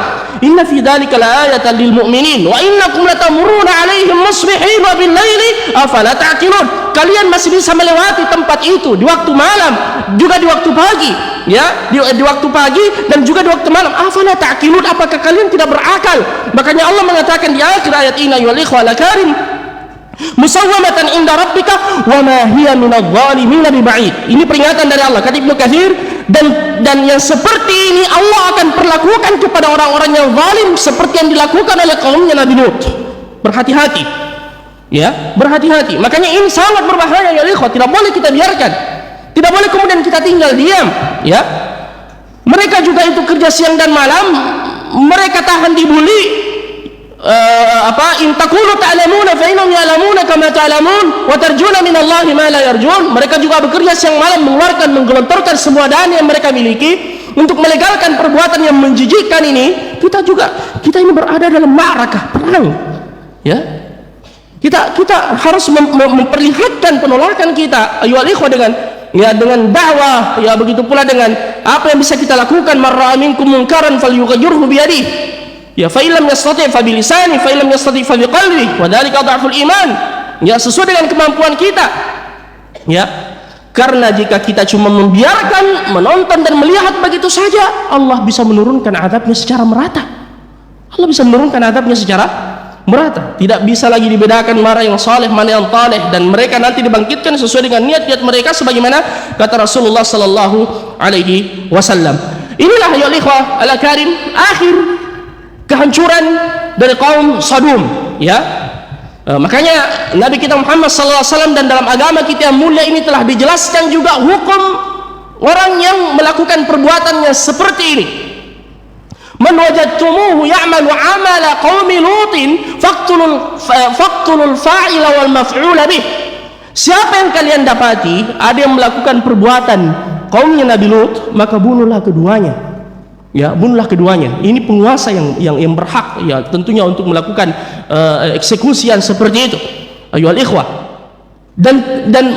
Inna fi dzalika laayatan lil mu'minin wa innakum latamuruna 'alaihim musbihin wa bil laili afala ta'qilun. Kalian masih bisa melewati tempat itu di waktu malam, juga di waktu pagi, ya, di waktu pagi dan juga di waktu malam. Afala ta'qilun, apakah kalian tidak berakal? Makanya Allah mengatakan di akhir ayat ini, wal ikhwal karim, musawwamatan inda rabbika wa ma hiya minadh dhalimin biba'id. Ini peringatan dari Allah, kata Ibnu Katsir, dan yang seperti ini Allah akan perlakukan kepada orang-orang yang zalim seperti yang dilakukan oleh kaumnya Nabi Lut. Berhati-hati, ya, berhati-hati. Makanya ini sangat berbahaya ya ikhwah, tidak boleh kita biarkan, tidak boleh kemudian kita tinggal diam, ya. Mereka juga itu kerja siang dan malam, mereka tahan dibuli. In taqulu ta'lamuna fa innahum ya'lamuna kama ta'lamun wa tarjuna min Allah ma la yarjun. Mereka juga bekerja siang malam, mengeluarkan, menggelontorkan semua dana yang mereka miliki untuk melegalkan perbuatan yang menjijikkan ini. Kita ini berada dalam ma'rakah, perang, ya. Kita harus memperlihatkan penolakan kita, ayyuhal ikhwah, dengan dakwah, ya, begitu pula dengan apa yang bisa kita lakukan. Man ra'a minkum munkaran falyughayyirhu bi yadihi, ya, fa illam yastati' fa bi lisani, fa illam yastati' fa bi qalbi, wa dzalika dha'ful iman. Ya, sesuai dengan kemampuan kita, ya. Karena jika kita cuma membiarkan, menonton dan melihat begitu saja, Allah bisa menurunkan azabnya secara merata. Allah bisa menurunkan azabnya secara merata, tidak bisa lagi dibedakan mana yang saleh mana yang taleh, dan mereka nanti dibangkitkan sesuai dengan niat-niat mereka sebagaimana kata Rasulullah sallallahu alaihi wasallam. Inilah ya ikhwah al-karim akhir kehancuran dari kaum Sodom, ya. Makanya Nabi kita Muhammad sallallahu alaihi wasallam dan dalam agama kita yang mulia ini telah dijelaskan juga hukum orang yang melakukan perbuatannya seperti ini. Man wajadtumuhu ya'malu 'amala qaumi Lutin faqtulul fa'ila wal maf'ula bih. Siapa yang kalian dapati ada yang melakukan perbuatan kaumnya Nabi Lut, maka bunuhlah keduanya. Ya, bunuhlah keduanya. Ini penguasa yang berhak, ya, tentunya untuk melakukan eksekusi yang seperti itu. Ayuhal ikhwah. Dan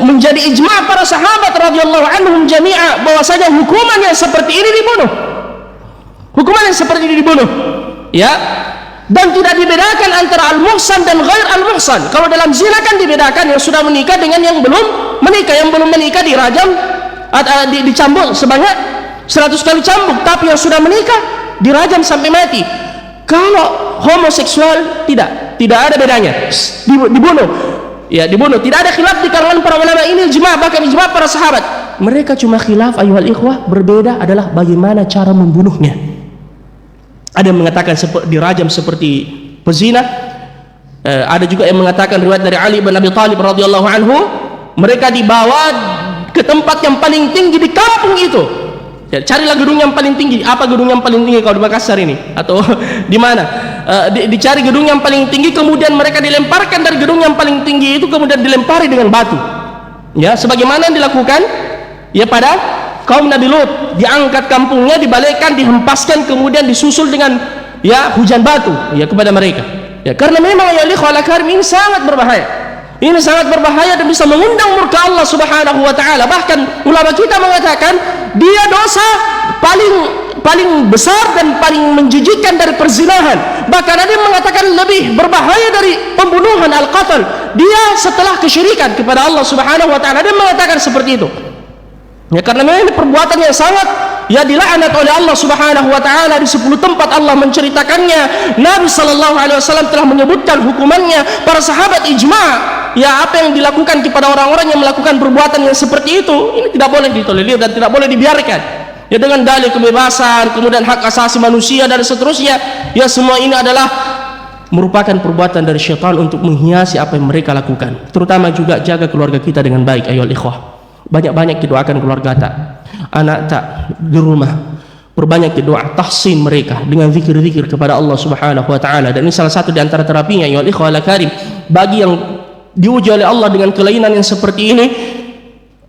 menjadi ijma' para sahabat radhiyallahu anhum jami'a bahwasanya hukuman yang seperti ini dibunuh. Hukuman yang seperti ini dibunuh, ya. Dan tidak dibedakan antara al-muhsan dan ghair al-muhsan. Kalau dalam zina kan dibedakan yang sudah menikah dengan yang belum menikah. Yang belum menikah dirajam, dicambuk sebanyak 100 kali cambuk, tapi yang sudah menikah dirajam sampai mati. Kalau homoseksual tidak ada bedanya, dibunuh, ya, dibunuh. Tidak ada khilaf di kalangan para ulama, ini ijma', bahkan ijma' para sahabat. Mereka cuma khilaf ayuhal ikhwah, berbeda adalah bagaimana cara membunuhnya. Ada yang mengatakan dirajam seperti pezina, ada juga yang mengatakan riwayat dari Ali bin Abi Thalib radhiyallahu anhu, mereka dibawa ke tempat yang paling tinggi di kampung itu. Ya, carilah gedung yang paling tinggi. Apa gedung yang paling tinggi kalau di Makassar ini atau di mana? Dicari gedung yang paling tinggi, kemudian mereka dilemparkan dari gedung yang paling tinggi itu, kemudian dilempari dengan batu. Ya, sebagaimana yang dilakukan ya pada kaum Nabi Lut, diangkat kampungnya, dibalikkan, dihempaskan, kemudian disusul dengan ya hujan batu ya kepada mereka. Ya, karena memang ya ikhwal karim ini sangat berbahaya. Ini sangat berbahaya dan bisa mengundang murka Allah Subhanahu wa taala. Bahkan ulama kita mengatakan dia dosa paling besar dan paling menjijikkan dari perzinahan. Bahkan ada yang mengatakan lebih berbahaya dari pembunuhan al-qatl. Dia setelah kesyirikan kepada Allah Subhanahu wa taala, dia mengatakan seperti itu. Ya, karena memang ini perbuatan yang sangat ya dilaknat oleh Allah Subhanahu wa taala. Di 10 tempat Allah menceritakannya. Nabi sallallahu alaihi wasallam telah menyebutkan hukumannya. Para sahabat ijma', ya, apa yang dilakukan kepada orang-orang yang melakukan perbuatan yang seperti itu, ini tidak boleh ditolerir dan tidak boleh dibiarkan. Ya, dengan dalil kebebasan, kemudian hak asasi manusia dan seterusnya. Ya, semua ini adalah merupakan perbuatan dari syaitan untuk menghiasi apa yang mereka lakukan. Terutama juga jaga keluarga kita dengan baik ayohal ikhwah. Banyak-banyak doakan keluarga tak, anak tak di rumah. Perbanyak doa tahsin mereka dengan zikir-zikir kepada Allah Subhanahu wa taala. Dan ini salah satu di antara terapinya ya ikhwah al-karim bagi yang diuji oleh Allah dengan kelainan yang seperti ini.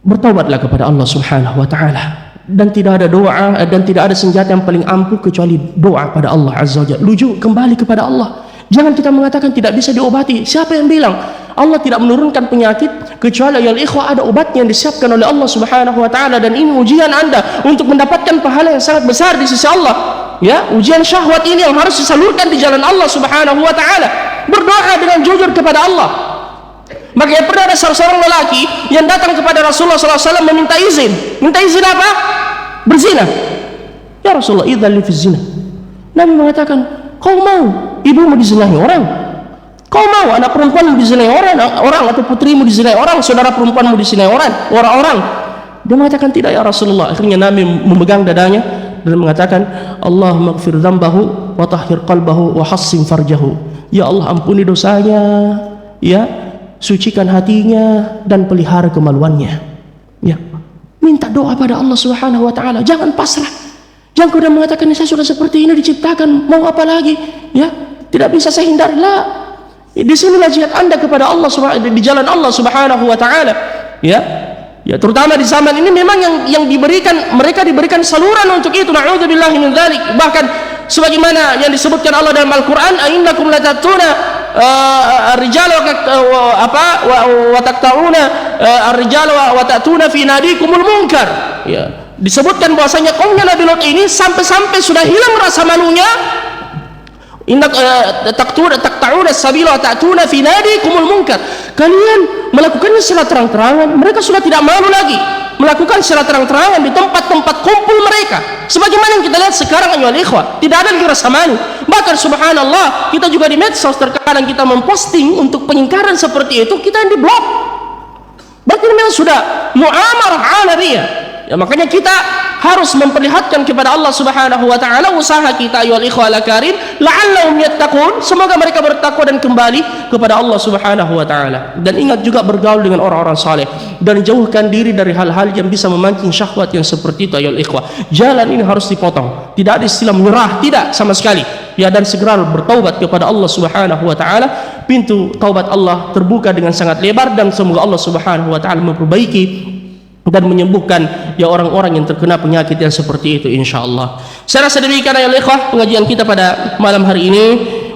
Bertaubatlah kepada Allah Subhanahu wa taala. Dan tidak ada doa dan tidak ada senjata yang paling ampuh kecuali doa pada Allah Azza wa Jalla. Luju kembali kepada Allah. Jangan kita mengatakan tidak bisa diobati. Siapa yang bilang? Allah tidak menurunkan penyakit kecuali ya ikhwah ada obatnya yang disiapkan oleh Allah Subhanahu wa taala, dan ini ujian Anda untuk mendapatkan pahala yang sangat besar di sisi Allah. Ya, ujian syahwat ini yang harus disalurkan di jalan Allah Subhanahu wa taala. Berdoa dengan jujur kepada Allah. Makanya pernah ada seorang lelaki yang datang kepada Rasulullah SAW meminta izin. Minta izin apa? Berzina. Ya Rasulullah, idzan li fi zina. Nabi mengatakan, kau mau ibumu dizinahi orang? Kau mau anak perempuanmu dizinai orang atau putrimu dizinai orang, saudara perempuanmu dizinai orang? Dia mengatakan tidak ya Rasulullah. Akhirnya Nabi memegang dadanya dan mengatakan, Allahumma ighfir dzambahu wa tahhir qalbahu wa hassin farjahu. Ya Allah, ampuni dosanya, ya, sucikan hatinya dan pelihara kemaluannya. Ya, minta doa pada Allah Subhanahu wa taala. Jangan pasrah. Jangan kemudian mengatakan saya sudah seperti ini diciptakan, mau apa lagi? Ya, tidak bisa saya hindari. La. Di sinilah jihad Anda kepada Allah di jalan Allah Subhanahu wa taala. Ya. Ya, terutama di zaman ini memang yang mereka diberikan saluran untuk itu. Na'udzubillahi min dzalik. Bahkan sebagaimana yang disebutkan Allah dalam Al-Qur'an, "Innakum latatuna ar-rijala wa taqta'una ar-rijala wa ta'tuna fi nadikumul munkar." Ya. Disebutkan bahwasanya kaumnya Nabi Lut ini sampai sudah hilang rasa malunya. Inna taqta'una as-sabila wa ta'tuna fi nadikumul munkar. Kalian melakukannya secara terang-terangan. Mereka sudah tidak malu lagi melakukan secara terang-terangan di tempat-tempat kumpul mereka. Sebagaimana yang kita lihat sekarang ayyuhal ikhwah, tidak ada lagi rasa malu. Bahkan subhanallah, kita juga di medsos terkadang kita memposting untuk pengingkaran seperti itu, kita yang diblok. Berarti memang sudah muamarah alawiyah. Ya, makanya kita harus memperlihatkan kepada Allah Subhanahu wa taala usaha kita ayyuhal ikhwal karim la'allahum yattaqun, semoga mereka bertakwa dan kembali kepada Allah Subhanahu wa taala. Dan ingat juga bergaul dengan orang-orang saleh dan jauhkan diri dari hal-hal yang bisa memancing syahwat yang seperti itu ayyuhal ikhwah. Jalan ini harus dipotong. Tidak ada istilah menyerah, tidak sama sekali. Ya, dan segera bertaubat kepada Allah Subhanahu wa taala. Pintu taubat Allah terbuka dengan sangat lebar, dan semoga Allah Subhanahu wa taala memperbaiki dan menyembuhkan ya orang-orang yang terkena penyakit yang seperti itu insyaallah. Saya rasa demikian ya ikhwah pengajian kita pada malam hari ini.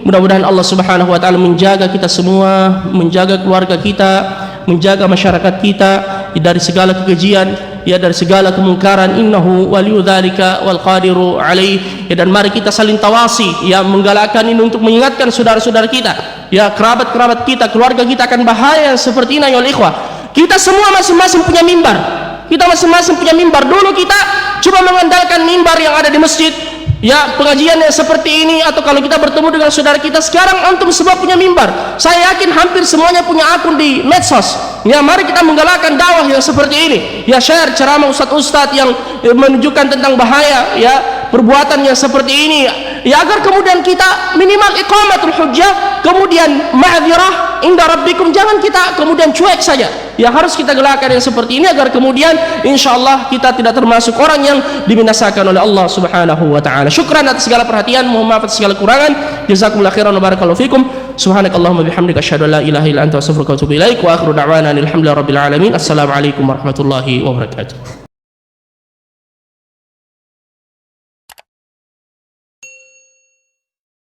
Mudah-mudahan Allah Subhanahu wa taala menjaga kita semua, menjaga keluarga kita, menjaga masyarakat kita dari segala kekejian, ya dari segala kemungkaran. Innahu waliyudzalika wal qadiru alaih. Ya, dan mari kita saling tawasi, ya menggalakkan ini untuk mengingatkan saudara-saudara kita, ya kerabat-kerabat kita, keluarga kita akan bahaya yang seperti ini ya ikhwah. Kita semua masing-masing punya mimbar. Kita masing-masing punya mimbar. Dulu kita cuma mengandalkan mimbar yang ada di masjid, ya pengajian yang seperti ini, atau kalau kita bertemu dengan saudara kita. Sekarang antum semua punya mimbar. Saya yakin hampir semuanya punya akun di medsos. Ya, mari kita menggalakkan dakwah yang seperti ini. Ya, share ceramah ustadz-ustadz yang menunjukkan tentang bahaya ya perbuatan yang seperti ini, ya agar kemudian kita minimal iqamatul hujjah, kemudian ma'dzirah inda rabbikum. Jangan kita kemudian cuek saja. Ya, harus kita galakkan yang seperti ini agar kemudian insyaallah kita tidak termasuk orang yang dibinasakan oleh Allah Subhanahu wa taala. Syukran atas segala perhatian, mohon maaf atas segala kurangan. Jazakumullahu khairan wa barakallahu fikum. Subhanakallahumma bihamdika asyhadu an la ilaha illa anta astaghfiruka wa atubu ilaik. Wa akhiru da'wana alhamdulillahi rabbil alamin. Assalamualaikum warahmatullahi wabarakatuh.